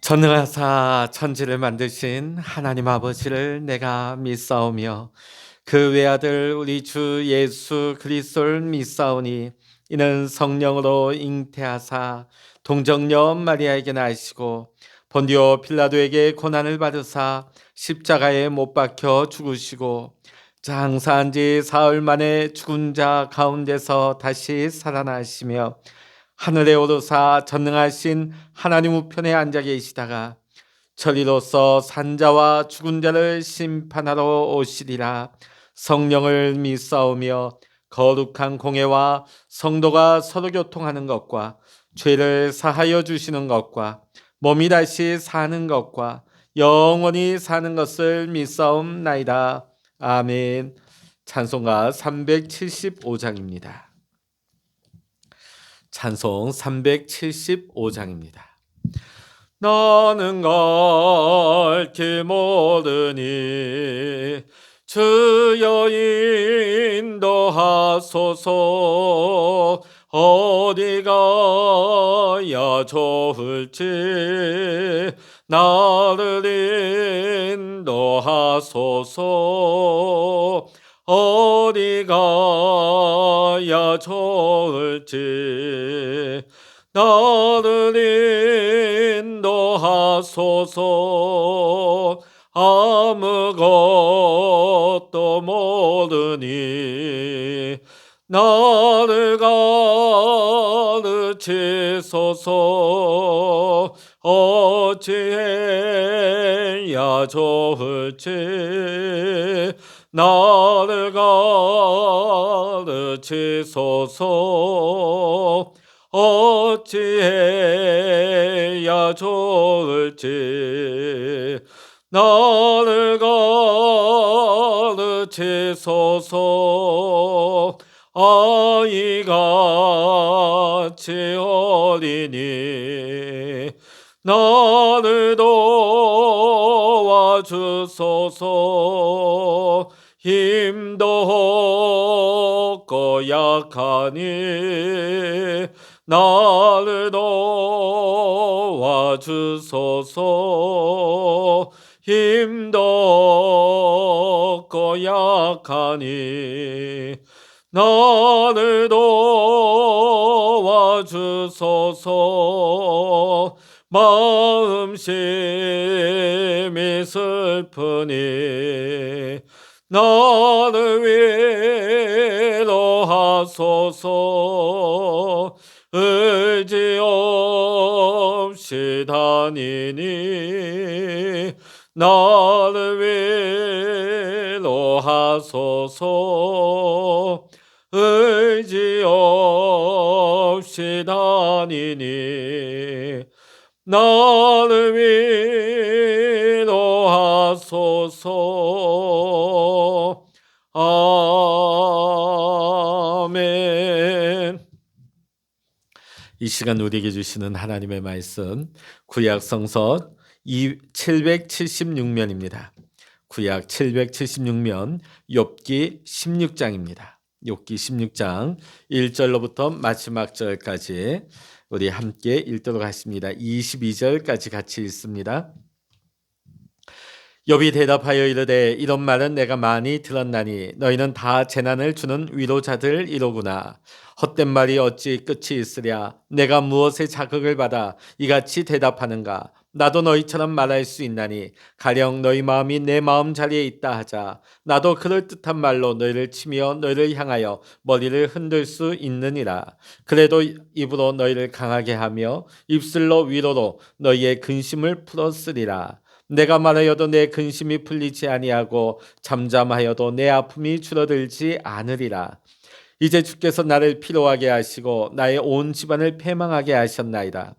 전능하사 천지를 만드신 하나님 아버지를 내가 믿사오며 그 외아들 우리 주 예수 그리스도를 믿사오니 이는 성령으로 잉태하사 동정녀 마리아에게 나시고 본디오 빌라도에게 고난을 받으사 십자가에 못 박혀 죽으시고 장사한 지 사흘 만에 죽은 자 가운데서 다시 살아나시며 하늘에 오르사 전능하신 하나님 우편에 앉아 계시다가 천리로서 산자와 죽은 자를 심판하러 오시리라. 성령을 믿사오며 거룩한 공회와 성도가 서로 교통하는 것과 죄를 사하여 주시는 것과 몸이 다시 사는 것과 영원히 사는 것을 믿사옵나이다. 아멘. 찬송가 375장입니다. 찬송 375장입니다. 나는 갈길 모르니 주여 인도하소서. 어디 가야 좋을지 나를 인도하소서. 어디 가야 좋을지 나를 인도하소서. 아무것도 모르니 나를 가르치소서. 어찌해야 좋을지 나를 가르치소서. 어찌해야 좋을지 나를 가르치소서. 아이같이 어리니 나를 도와주소서. 힘도 없고 약하니 나를 도와주소서. 힘도 없고 약하니 나를 도와주소서. 마음심이 슬프니 나를 위로하소서. 의지 없이 다니니 나를 위로하소서. 의지 없이 다니니 나를 위로하소서. 아멘. 이 시간 우리에게 주시는 하나님의 말씀 구약 성서 776면입니다. 구약 776면 욥기 16장입니다. 욥기 16장 1절로부터 마지막 절까지 우리 함께 읽도록 하겠습니다. 22절까지 같이 읽습니다. 욥이 대답하여 이르되 이런 말은 내가 많이 들었나니 너희는 다 재난을 주는 위로자들이로구나. 헛된 말이 어찌 끝이 있으랴. 내가 무엇에 자극을 받아 이같이 대답하는가. 나도 너희처럼 말할 수 있나니 가령 너희 마음이 내 마음 자리에 있다 하자. 나도 그럴듯한 말로 너희를 치며 너희를 향하여 머리를 흔들 수 있느니라. 그래도 입으로 너희를 강하게 하며 입술로 위로로 너희의 근심을 풀었으리라. 내가 말하여도 내 근심이 풀리지 아니하고 잠잠하여도 내 아픔이 줄어들지 않으리라. 이제 주께서 나를 피로하게 하시고 나의 온 집안을 패망하게 하셨나이다.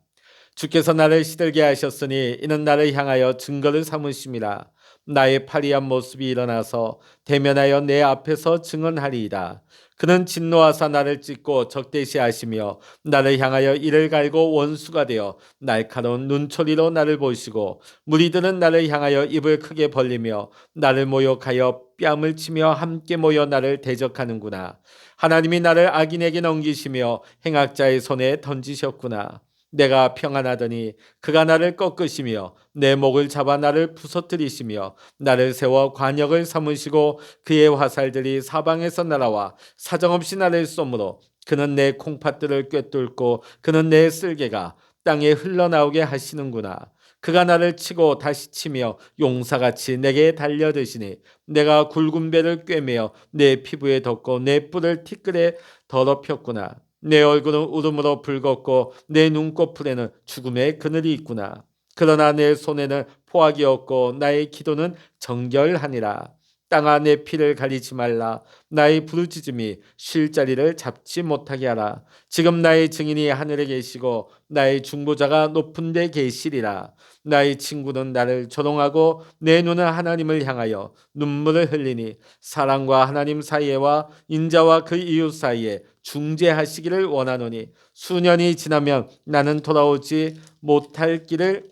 주께서 나를 시들게 하셨으니 이는 나를 향하여 증거를 삼으심이라. 나의 파리한 모습이 일어나서 대면하여 내 앞에서 증언하리이다. 그는 진노하사 나를 찢고 적대시하시며 나를 향하여 이를 갈고 원수가 되어 날카로운 눈초리로 나를 보시고 무리들은 나를 향하여 입을 크게 벌리며 나를 모욕하여 뺨을 치며 함께 모여 나를 대적하는구나. 하나님이 나를 악인에게 넘기시며 행악자의 손에 던지셨구나. 내가 평안하더니 그가 나를 꺾으시며 내 목을 잡아 나를 부서뜨리시며 나를 세워 관역을 삼으시고 그의 화살들이 사방에서 날아와 사정없이 나를 쏘므로 그는 내 콩팥들을 꿰뚫고 그는 내 쓸개가 땅에 흘러나오게 하시는구나. 그가 나를 치고 다시 치며 용사같이 내게 달려드시니 내가 굵은 배를 꿰매어 내 피부에 덮고 내 뿔을 티끌에 더럽혔구나. 내 얼굴은 울음으로 붉었고 내 눈꺼풀에는 죽음의 그늘이 있구나. 그러나 내 손에는 포악이 없고 나의 기도는 정결하니라. 땅아 내 피를 가리지 말라. 나의 부르짖음이 쉴 자리를 잡지 못하게 하라. 지금 나의 증인이 하늘에 계시고 나의 중보자가 높은 데 계시리라. 나의 친구는 나를 조롱하고 내 눈은 하나님을 향하여 눈물을 흘리니 사랑과 하나님 사이에와 인자와 그 이웃 사이에 중재하시기를 원하노니 수년이 지나면 나는 돌아오지 못할 길로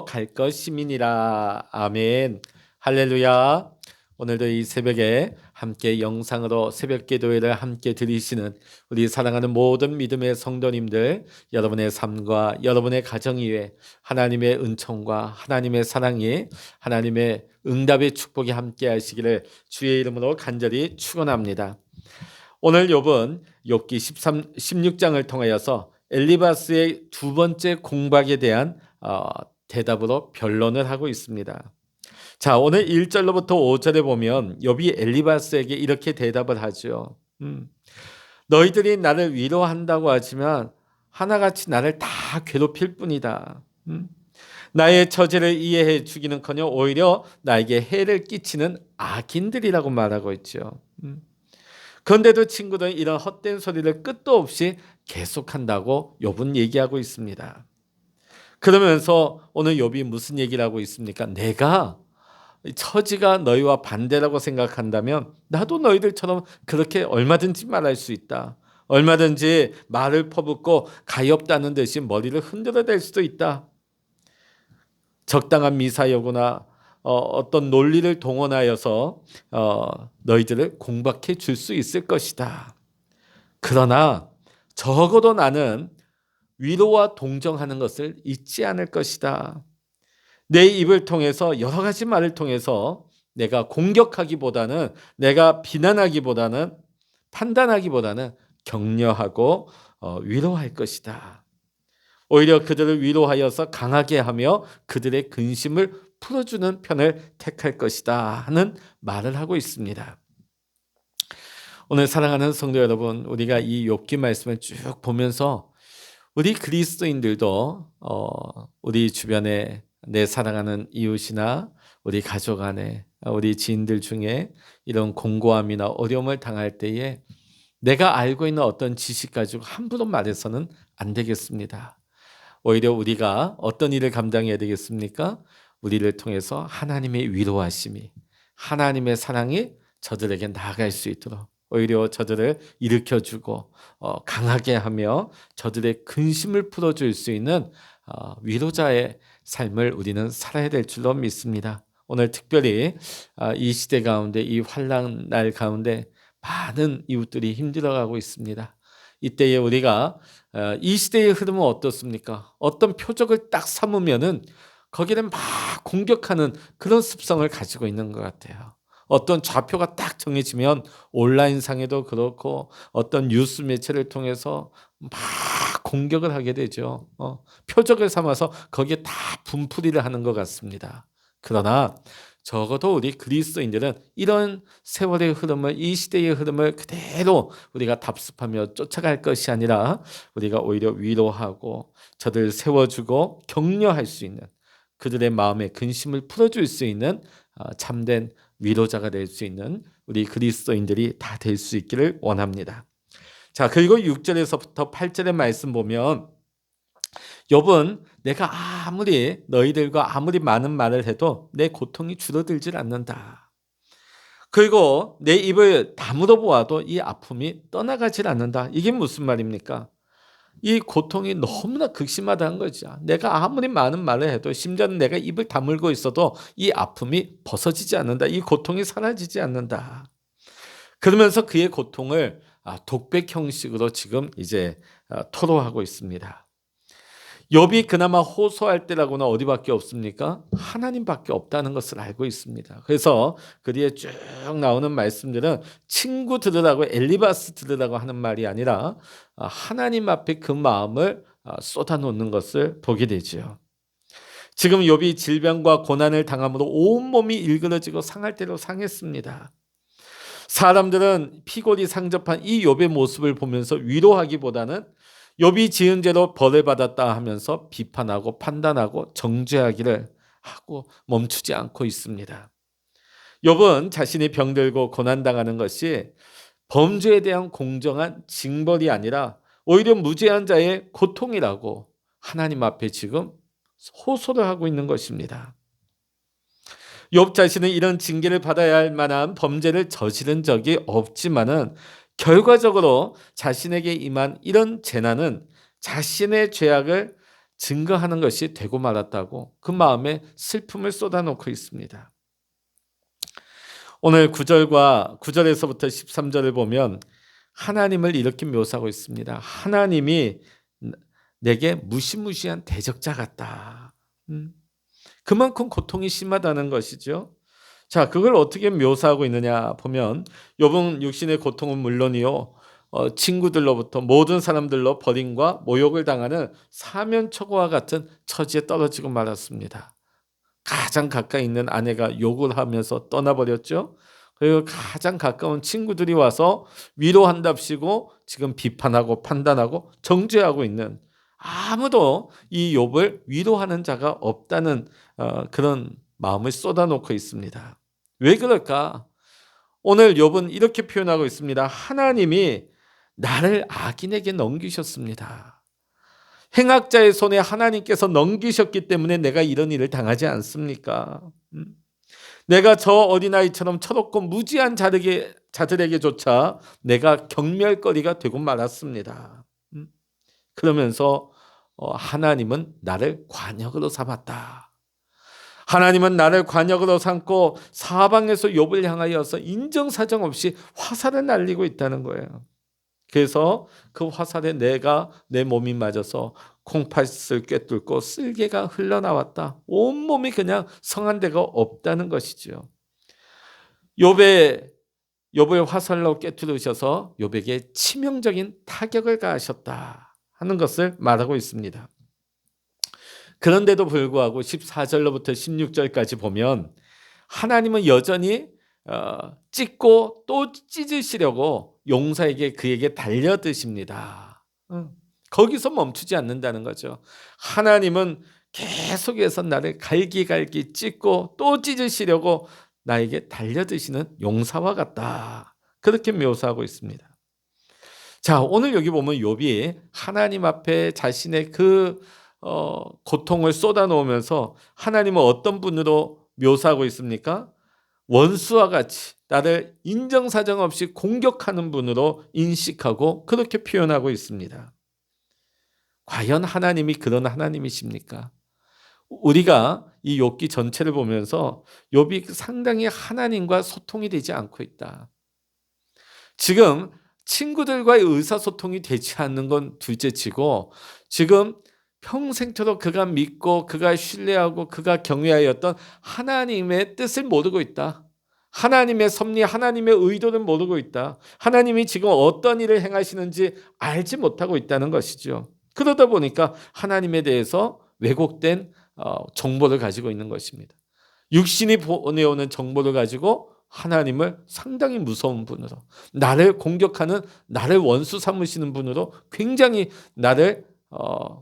갈 것임이니라. 아멘. 할렐루야. 오늘도 이 새벽에 함께 영상으로 새벽 기도회를 함께 드리시는 우리 사랑하는 모든 믿음의 성도님들, 여러분의 삶과 여러분의 가정 위에 하나님의 은총과 하나님의 사랑이, 하나님의 응답의 축복이 함께 하시기를 주의 이름으로 간절히 축원합니다. 오늘 욥은 욥기 16장을 통하여서 엘리바스의 두 번째 공박에 대한 대답으로 변론을 하고 있습니다. 자, 오늘 1절로부터 5절에 보면 욥이 엘리바스에게 이렇게 대답을 하죠. 너희들이 나를 위로한다고 하지만 하나같이 나를 다 괴롭힐 뿐이다. 나의 처지를 이해해 주기는커녕 오히려 나에게 해를 끼치는 악인들이라고 말하고 있죠. 그런데도 친구들은 이런 헛된 소리를 끝도 없이 계속한다고 욥은 얘기하고 있습니다. 그러면서 오늘 욥이 무슨 얘기를 하고 있습니까? 내가 처지가 너희와 반대라고 생각한다면 나도 너희들처럼 그렇게 얼마든지 말할 수 있다. 얼마든지 말을 퍼붓고 가엾다는 듯이 머리를 흔들어댈 수도 있다. 적당한 미사여구나 어떤 논리를 동원하여서 너희들을 공박해 줄 수 있을 것이다. 그러나 적어도 나는 위로와 동정하는 것을 잊지 않을 것이다. 내 입을 통해서 여러 가지 말을 통해서 내가 공격하기보다는, 내가 비난하기보다는, 판단하기보다는 격려하고 위로할 것이다. 오히려 그들을 위로하여서 강하게 하며 그들의 근심을 풀어주는 편을 택할 것이다 하는 말을 하고 있습니다. 오늘 사랑하는 성도 여러분, 우리가 이 욥기 말씀을 쭉 보면서 우리 그리스도인들도 우리 주변에 내 사랑하는 이웃이나 우리 가족 안에 우리 지인들 중에 이런 공고함이나 어려움을 당할 때에 내가 알고 있는 어떤 지식 가지고 함부로 말해서는 안 되겠습니다. 오히려 우리가 어떤 일을 감당해야 되겠습니까? 우리를 통해서 하나님의 위로하심이, 하나님의 사랑이 저들에게 나아갈 수 있도록 오히려 저들을 일으켜주고 강하게 하며 저들의 근심을 풀어줄 수 있는 위로자의 삶을 우리는 살아야 될 줄로 믿습니다. 오늘 특별히 이 시대 가운데, 이 환난 날 가운데 많은 이웃들이 힘들어가고 있습니다. 이때에 우리가 이 시대의 흐름은 어떻습니까? 어떤 표적을 딱 삼으면은 거기를 막 공격하는 그런 습성을 가지고 있는 것 같아요. 어떤 좌표가 딱 정해지면 온라인상에도 그렇고 어떤 뉴스 매체를 통해서 막 공격을 하게 되죠. 표적을 삼아서 거기에 다 분풀이를 하는 것 같습니다. 그러나 적어도 우리 그리스도인들은 이런 세월의 흐름을, 이 시대의 흐름을 그대로 우리가 답습하며 쫓아갈 것이 아니라 우리가 오히려 위로하고 저들 세워주고 격려할 수 있는, 그들의 마음의 근심을 풀어줄 수 있는 참된 위로자가 될 수 있는 우리 그리스도인들이 다 될 수 있기를 원합니다. 자, 그리고 6절에서부터 8절의 말씀 보면 욥은 내가 아무리 너희들과 아무리 많은 말을 해도 내 고통이 줄어들질 않는다. 그리고 내 입을 다물어 보아도 이 아픔이 떠나가질 않는다. 이게 무슨 말입니까? 이 고통이 너무나 극심하다는 거죠. 내가 아무리 많은 말을 해도, 심지어는 내가 입을 다물고 있어도 이 아픔이 벗어지지 않는다. 이 고통이 사라지지 않는다. 그러면서 그의 고통을 독백 형식으로 지금 이제 토로하고 있습니다. 욥이 그나마 호소할 때라고는 어디밖에 없습니까? 하나님밖에 없다는 것을 알고 있습니다. 그래서 그 뒤에 쭉 나오는 말씀들은 친구 들으라고 엘리바스 들으라고 하는 말이 아니라 하나님 앞에 그 마음을 쏟아놓는 것을 보게 되죠. 지금 욥이 질병과 고난을 당함으로 온몸이 일그러지고 상할 대로 상했습니다. 사람들은 피골이 상접한 이 욥의 모습을 보면서 위로하기보다는 욥이 지은 죄로 벌을 받았다 하면서 비판하고 판단하고 정죄하기를 하고 멈추지 않고 있습니다. 욥은 자신이 병들고 고난당하는 것이 범죄에 대한 공정한 징벌이 아니라 오히려 무죄한 자의 고통이라고 하나님 앞에 지금 호소를 하고 있는 것입니다. 욥 자신은 이런 징계를 받아야 할 만한 범죄를 저지른 적이 없지만은 결과적으로 자신에게 임한 이런 재난은 자신의 죄악을 증거하는 것이 되고 말았다고 그 마음에 슬픔을 쏟아놓고 있습니다. 오늘 9절에서부터 13절을 보면 하나님을 이렇게 묘사하고 있습니다. 하나님이 내게 무시무시한 대적자 같다. 그만큼 고통이 심하다는 것이죠. 자, 그걸 어떻게 묘사하고 있느냐 보면 욥은 육신의 고통은 물론이요 친구들로부터 모든 사람들로 버림과 모욕을 당하는 사면초가와 같은 처지에 떨어지고 말았습니다. 가장 가까이 있는 아내가 욕을 하면서 떠나버렸죠. 그리고 가장 가까운 친구들이 와서 위로한답시고 지금 비판하고 판단하고 정죄하고 있는, 아무도 이 욥을 위로하는 자가 없다는 그런 마음을 쏟아놓고 있습니다. 왜 그럴까? 오늘 욥은 이렇게 표현하고 있습니다. 하나님이 나를 악인에게 넘기셨습니다. 행악자의 손에 하나님께서 넘기셨기 때문에 내가 이런 일을 당하지 않습니까? 내가 저 어린아이처럼 철없고 무지한 자들에게조차 내가 경멸거리가 되고 말았습니다. 그러면서 하나님은 나를 관역으로 삼았다. 하나님은 나를 관역으로 삼고 사방에서 욥을 향하여서 인정사정 없이 화살을 날리고 있다는 거예요. 그래서 그 화살에 내 몸이 맞아서 콩팥을 꿰뚫고 쓸개가 흘러나왔다. 온몸이 그냥 성한 데가 없다는 것이죠. 욥을 화살로 꿰뚫으셔서 욥에게 치명적인 타격을 가하셨다 하는 것을 말하고 있습니다. 그런데도 불구하고 14절로부터 16절까지 보면 하나님은 여전히 찢고 또 찢으시려고 용사에게 그에게 달려드십니다. 거기서 멈추지 않는다는 거죠. 하나님은 계속해서 나를 갈기갈기 찢고 또 찢으시려고 나에게 달려드시는 용사와 같다. 그렇게 묘사하고 있습니다. 자, 오늘 여기 보면 욥이 하나님 앞에 자신의 그 고통을 쏟아놓으면서 하나님은 어떤 분으로 묘사하고 있습니까? 원수와 같이 나를 인정사정 없이 공격하는 분으로 인식하고 그렇게 표현하고 있습니다. 과연 하나님이 그런 하나님이십니까? 우리가 이 욥기 전체를 보면서 욥이 상당히 하나님과 소통이 되지 않고 있다. 지금 친구들과의 의사소통이 되지 않는 건 둘째치고 지금 평생토록 그가 믿고 그가 신뢰하고 그가 경외하였던 하나님의 뜻을 모르고 있다. 하나님의 섭리, 하나님의 의도를 모르고 있다. 하나님이 지금 어떤 일을 행하시는지 알지 못하고 있다는 것이죠. 그러다 보니까 하나님에 대해서 왜곡된 정보를 가지고 있는 것입니다. 육신이 보내오는 정보를 가지고 하나님을 상당히 무서운 분으로, 나를 공격하는, 나를 원수 삼으시는 분으로, 굉장히 나를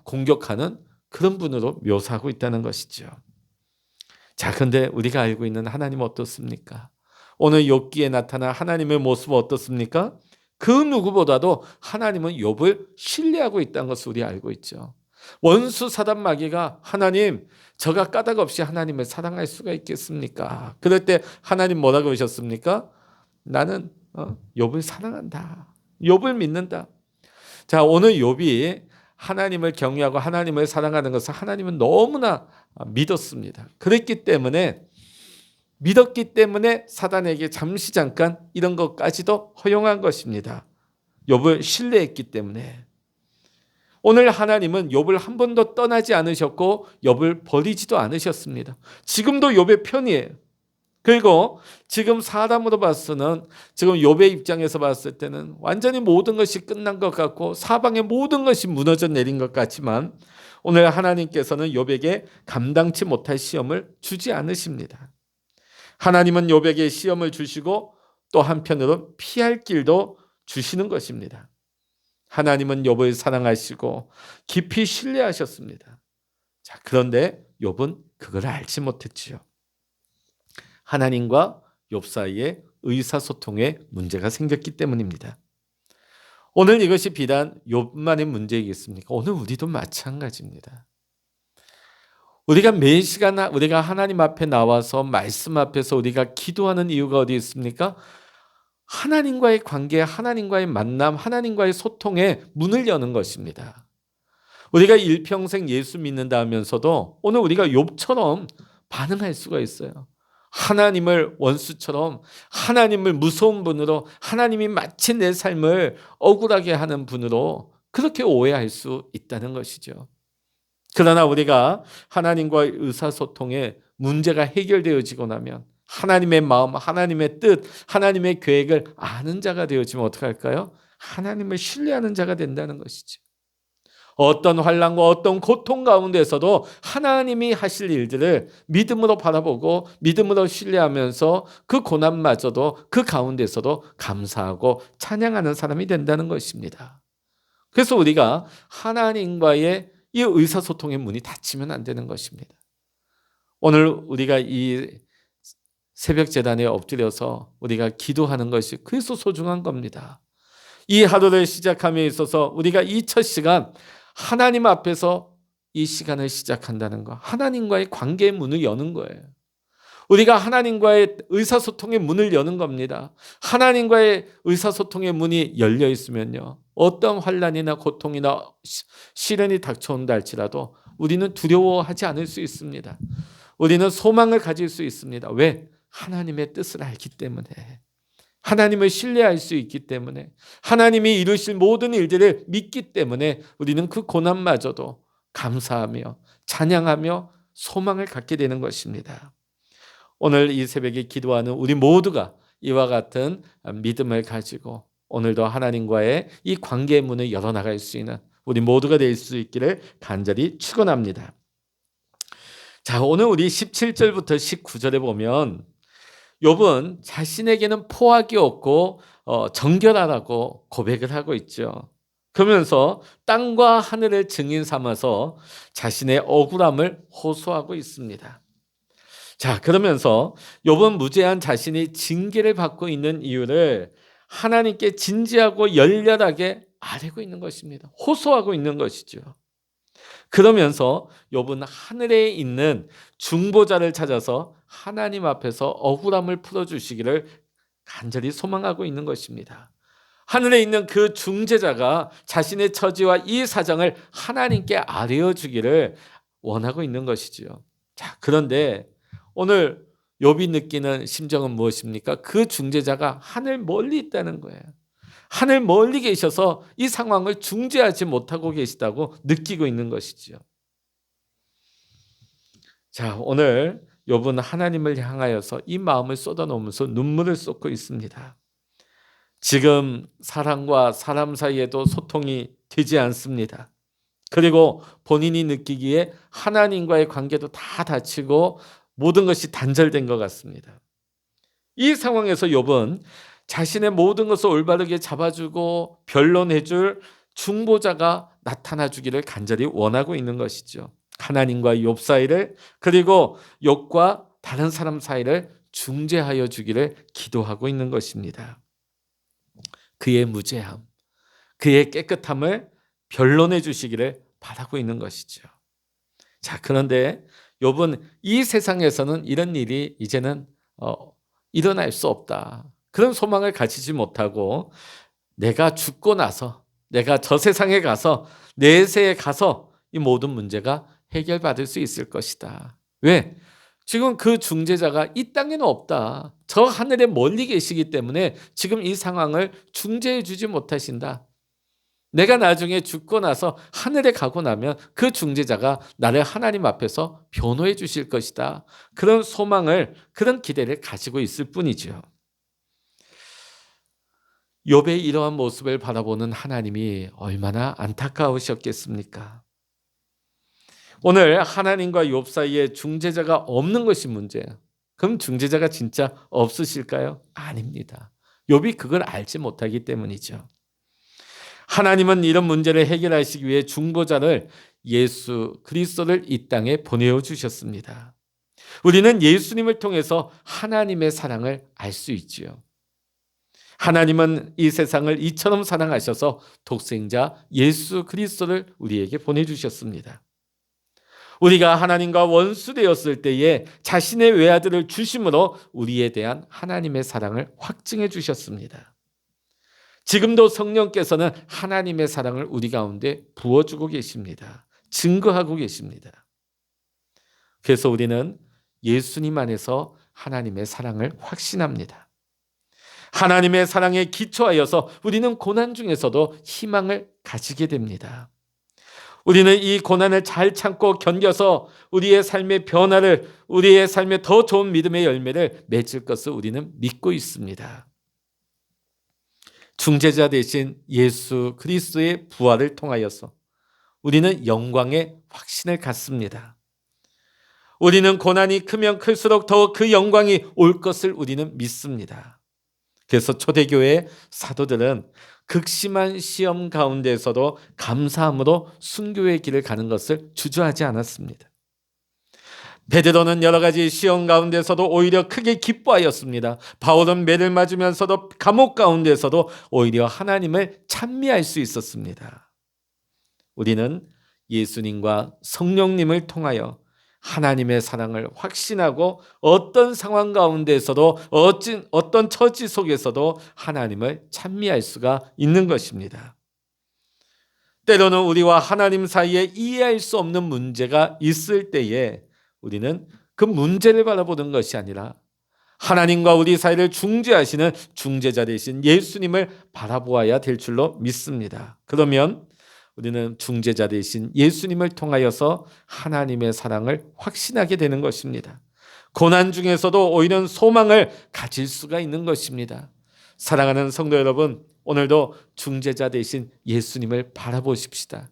공격하는 그런 분으로 묘사하고 있다는 것이죠. 자, 그런데 우리가 알고 있는 하나님은 어떻습니까? 오늘 욥기에 나타난 하나님의 모습은 어떻습니까? 그 누구보다도 하나님은 욥을 신뢰하고 있다는 것을 우리 알고 있죠. 원수 사단 마귀가 하나님, 저가 까닭 없이 하나님을 사랑할 수가 있겠습니까? 그럴 때 하나님 뭐라고 하셨습니까? 나는 욥을 사랑한다. 욥을 믿는다. 자, 오늘 욥이 하나님을 경외하고 하나님을 사랑하는 것을 하나님은 너무나 믿었습니다. 믿었기 때문에 사단에게 잠깐 이런 것까지도 허용한 것입니다. 욥을 신뢰했기 때문에. 오늘 하나님은 욥을 한 번도 떠나지 않으셨고 욥을 버리지도 않으셨습니다. 지금도 욥의 편이에요. 그리고 지금 사람으로 봤으는 지금 욥의 입장에서 봤을 때는 완전히 모든 것이 끝난 것 같고 사방의 모든 것이 무너져 내린 것 같지만 오늘 하나님께서는 욥에게 감당치 못할 시험을 주지 않으십니다. 하나님은 욥에게 시험을 주시고 또 한편으로 피할 길도 주시는 것입니다. 하나님은 욥을 사랑하시고 깊이 신뢰하셨습니다. 자, 그런데 욥은 그걸 알지 못했지요. 하나님과 욥 사이에 의사소통에 문제가 생겼기 때문입니다. 오늘 이것이 비단 욥만의 문제이겠습니까? 오늘 우리도 마찬가지입니다. 우리가 매 시간 우리가 하나님 앞에 나와서 말씀 앞에서 우리가 기도하는 이유가 어디 있습니까? 하나님과의 관계, 하나님과의 만남, 하나님과의 소통에 문을 여는 것입니다. 우리가 일평생 예수 믿는다 하면서도 오늘 우리가 욥처럼 반응할 수가 있어요. 하나님을 원수처럼, 하나님을 무서운 분으로, 하나님이 마치 내 삶을 억울하게 하는 분으로 그렇게 오해할 수 있다는 것이죠. 그러나 우리가 하나님과의 의사소통에 문제가 해결되어지고 나면 하나님의 마음, 하나님의 뜻, 하나님의 계획을 아는 자가 되어지면 어떻게 할까요? 하나님을 신뢰하는 자가 된다는 것이죠. 어떤 환난과 어떤 고통 가운데서도 하나님이 하실 일들을 믿음으로 바라보고 믿음으로 신뢰하면서 그 고난마저도 그 가운데서도 감사하고 찬양하는 사람이 된다는 것입니다. 그래서 우리가 하나님과의 이 의사소통의 문이 닫히면 안 되는 것입니다. 오늘 우리가 이 새벽 제단에 엎드려서 우리가 기도하는 것이 그래서 소중한 겁니다. 이 하루를 시작함에 있어서 우리가 이 첫 시간 하나님 앞에서 이 시간을 시작한다는 것, 하나님과의 관계의 문을 여는 거예요. 우리가 하나님과의 의사소통의 문을 여는 겁니다. 하나님과의 의사소통의 문이 열려 있으면요, 어떤 환난이나 고통이나 시련이 닥쳐온다 할지라도 우리는 두려워하지 않을 수 있습니다. 우리는 소망을 가질 수 있습니다. 왜? 하나님의 뜻을 알기 때문에, 하나님을 신뢰할 수 있기 때문에, 하나님이 이루실 모든 일들을 믿기 때문에 우리는 그 고난마저도 감사하며 찬양하며 소망을 갖게 되는 것입니다. 오늘 이 새벽에 기도하는 우리 모두가 이와 같은 믿음을 가지고 오늘도 하나님과의 이 관계의 문을 열어나갈 수 있는 우리 모두가 될 수 있기를 간절히 축원합니다. 자, 오늘 우리 17절부터 19절에 보면 욥은 자신에게는 포악이 없고 정결하라고 고백을 하고 있죠. 그러면서 땅과 하늘을 증인 삼아서 자신의 억울함을 호소하고 있습니다. 자, 그러면서 욥은 무죄한 자신이 징계를 받고 있는 이유를 하나님께 진지하고 열렬하게 아뢰고 있는 것입니다. 호소하고 있는 것이죠. 그러면서 욥은 하늘에 있는 중보자를 찾아서 하나님 앞에서 억울함을 풀어주시기를 간절히 소망하고 있는 것입니다. 하늘에 있는 그 중재자가 자신의 처지와 이 사정을 하나님께 아뢰어주기를 원하고 있는 것이지요. 자, 그런데 오늘 욥이 느끼는 심정은 무엇입니까? 그 중재자가 하늘 멀리 있다는 거예요. 하늘 멀리 계셔서 이 상황을 중재하지 못하고 계시다고 느끼고 있는 것이지요. 자, 오늘 욥은 하나님을 향하여서 이 마음을 쏟아놓으면서 눈물을 쏟고 있습니다. 지금 사람과 사람 사이에도 소통이 되지 않습니다. 그리고 본인이 느끼기에 하나님과의 관계도 다 닫히고 모든 것이 단절된 것 같습니다. 이 상황에서 욥은 자신의 모든 것을 올바르게 잡아주고 변론해줄 중보자가 나타나주기를 간절히 원하고 있는 것이죠. 하나님과 욥 사이를, 그리고 욥과 다른 사람 사이를 중재하여 주기를 기도하고 있는 것입니다. 그의 무죄함, 그의 깨끗함을 변론해 주시기를 바라고 있는 것이죠. 자, 그런데 욥은 이 세상에서는 이런 일이 이제는 일어날 수 없다, 그런 소망을 가지지 못하고 내가 죽고 나서, 내가 저 세상에 가서, 내세에 가서 이 모든 문제가 해결받을 수 있을 것이다. 왜? 지금 그 중재자가 이 땅에는 없다. 저 하늘에 멀리 계시기 때문에 지금 이 상황을 중재해 주지 못하신다. 내가 나중에 죽고 나서 하늘에 가고 나면 그 중재자가 나를 하나님 앞에서 변호해 주실 것이다. 그런 소망을, 그런 기대를 가지고 있을 뿐이죠. 욥의 이러한 모습을 바라보는 하나님이 얼마나 안타까우셨겠습니까? 오늘 하나님과 욥 사이에 중재자가 없는 것이 문제예요. 그럼 중재자가 진짜 없으실까요? 아닙니다. 욥이 그걸 알지 못하기 때문이죠. 하나님은 이런 문제를 해결하시기 위해 중보자를, 예수 그리스도를 이 땅에 보내어 주셨습니다. 우리는 예수님을 통해서 하나님의 사랑을 알 수 있지요. 하나님은 이 세상을 이처럼 사랑하셔서 독생자 예수 그리스도를 우리에게 보내주셨습니다. 우리가 하나님과 원수되었을 때에 자신의 외아들을 주심으로 우리에 대한 하나님의 사랑을 확증해 주셨습니다. 지금도 성령께서는 하나님의 사랑을 우리 가운데 부어주고 계십니다. 증거하고 계십니다. 그래서 우리는 예수님 안에서 하나님의 사랑을 확신합니다. 하나님의 사랑에 기초하여서 우리는 고난 중에서도 희망을 가지게 됩니다. 우리는 이 고난을 잘 참고 견뎌서 우리의 삶의 변화를, 우리의 삶의 더 좋은 믿음의 열매를 맺을 것을 우리는 믿고 있습니다. 중재자 대신 예수 그리스도의 부활을 통하여서 우리는 영광의 확신을 갖습니다. 우리는 고난이 크면 클수록 더 그 영광이 올 것을 우리는 믿습니다. 그래서 초대교회 사도들은 극심한 시험 가운데서도 감사함으로 순교의 길을 가는 것을 주저하지 않았습니다. 베드로는 여러 가지 시험 가운데서도 오히려 크게 기뻐하였습니다. 바울은 매를 맞으면서도 감옥 가운데서도 오히려 하나님을 찬미할 수 있었습니다. 우리는 예수님과 성령님을 통하여 하나님의 사랑을 확신하고 어떤 상황 가운데서도 어떤 처지 속에서도 하나님을 찬미할 수가 있는 것입니다. 때로는 우리와 하나님 사이에 이해할 수 없는 문제가 있을 때에 우리는 그 문제를 바라보는 것이 아니라 하나님과 우리 사이를 중재하시는 중재자 되신 예수님을 바라보아야 될 줄로 믿습니다. 그러면 우리는 중재자 되신 예수님을 통하여서 하나님의 사랑을 확신하게 되는 것입니다. 고난 중에서도 오히려 소망을 가질 수가 있는 것입니다. 사랑하는 성도 여러분, 오늘도 중재자 되신 예수님을 바라보십시다.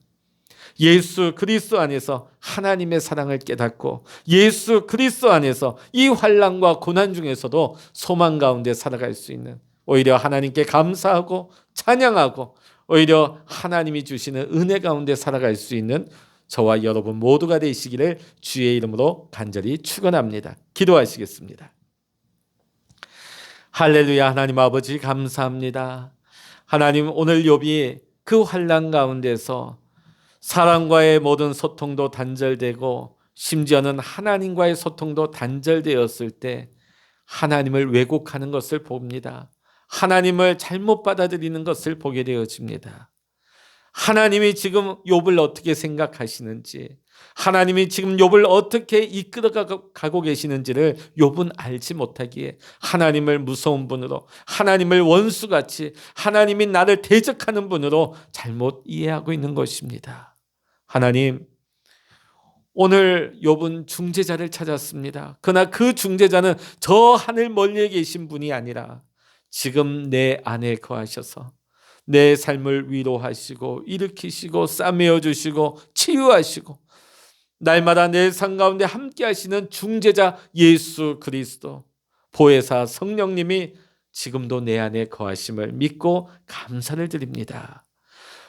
예수 그리스도 안에서 하나님의 사랑을 깨닫고 예수 그리스도 안에서 이 환난과 고난 중에서도 소망 가운데 살아갈 수 있는, 오히려 하나님께 감사하고 찬양하고 오히려 하나님이 주시는 은혜 가운데 살아갈 수 있는 저와 여러분 모두가 되시기를 주의 이름으로 간절히 축원합니다. 기도하시겠습니다. 할렐루야. 하나님 아버지 감사합니다. 하나님, 오늘 욥이 그 환난 가운데서 사람과의 모든 소통도 단절되고 심지어는 하나님과의 소통도 단절되었을 때 하나님을 왜곡하는 것을 봅니다. 하나님을 잘못 받아들이는 것을 보게 되어집니다. 하나님이 지금 욥을 어떻게 생각하시는지, 하나님이 지금 욥을 어떻게 이끌어가고 계시는지를 욥은 알지 못하기에 하나님을 무서운 분으로, 하나님을 원수같이, 하나님이 나를 대적하는 분으로 잘못 이해하고 있는 것입니다. 하나님, 오늘 욥은 중재자를 찾았습니다. 그러나 그 중재자는 저 하늘 멀리에 계신 분이 아니라 지금 내 안에 거하셔서 내 삶을 위로하시고 일으키시고 싸매어 주시고 치유하시고 날마다 내 삶 가운데 함께 하시는 중재자 예수 그리스도 보혜사 성령님이 지금도 내 안에 거하심을 믿고 감사를 드립니다.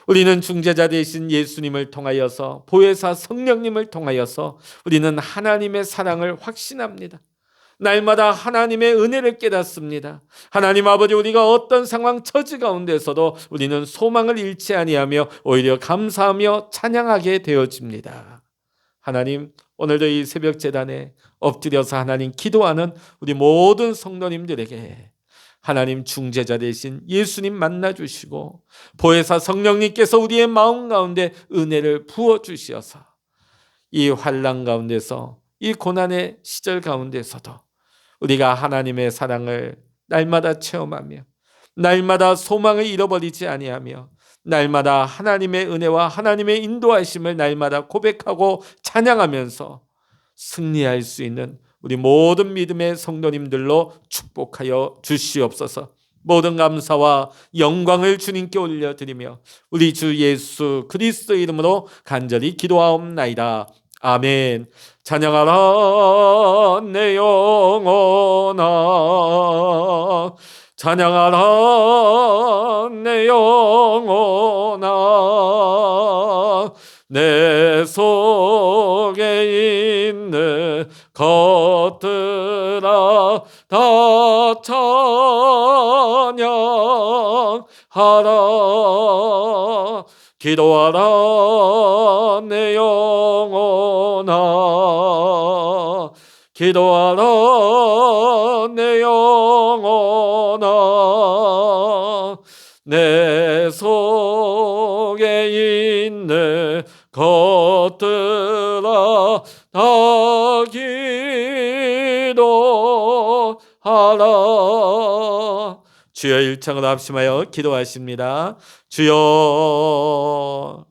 우리는 중재자 되신 예수님을 통하여서, 보혜사 성령님을 통하여서 우리는 하나님의 사랑을 확신합니다. 날마다 하나님의 은혜를 깨닫습니다. 하나님 아버지, 우리가 어떤 상황 처지 가운데서도 우리는 소망을 잃지 아니하며 오히려 감사하며 찬양하게 되어집니다. 하나님, 오늘도 이 새벽 제단에 엎드려서 하나님 기도하는 우리 모든 성도님들에게 하나님 중재자 되신 예수님 만나주시고 보혜사 성령님께서 우리의 마음 가운데 은혜를 부어주시어서 이 환난 가운데서, 이 고난의 시절 가운데서도 우리가 하나님의 사랑을 날마다 체험하며 날마다 소망을 잃어버리지 아니하며 날마다 하나님의 은혜와 하나님의 인도하심을 날마다 고백하고 찬양하면서 승리할 수 있는 우리 모든 믿음의 성도님들로 축복하여 주시옵소서. 모든 감사와 영광을 주님께 올려드리며 우리 주 예수 그리스도 이름으로 간절히 기도하옵나이다. 아멘. 찬양하라 내 영혼아, 찬양하라 내 영혼아, 내 속에 있는 것들아 다 찬양하라. 기도하라 내 영혼아, 기도하라 내 영혼아, 내 속에 있는 것들아 다 기도하라. 주여 일창으로 합심하여 기도하십니다. 주여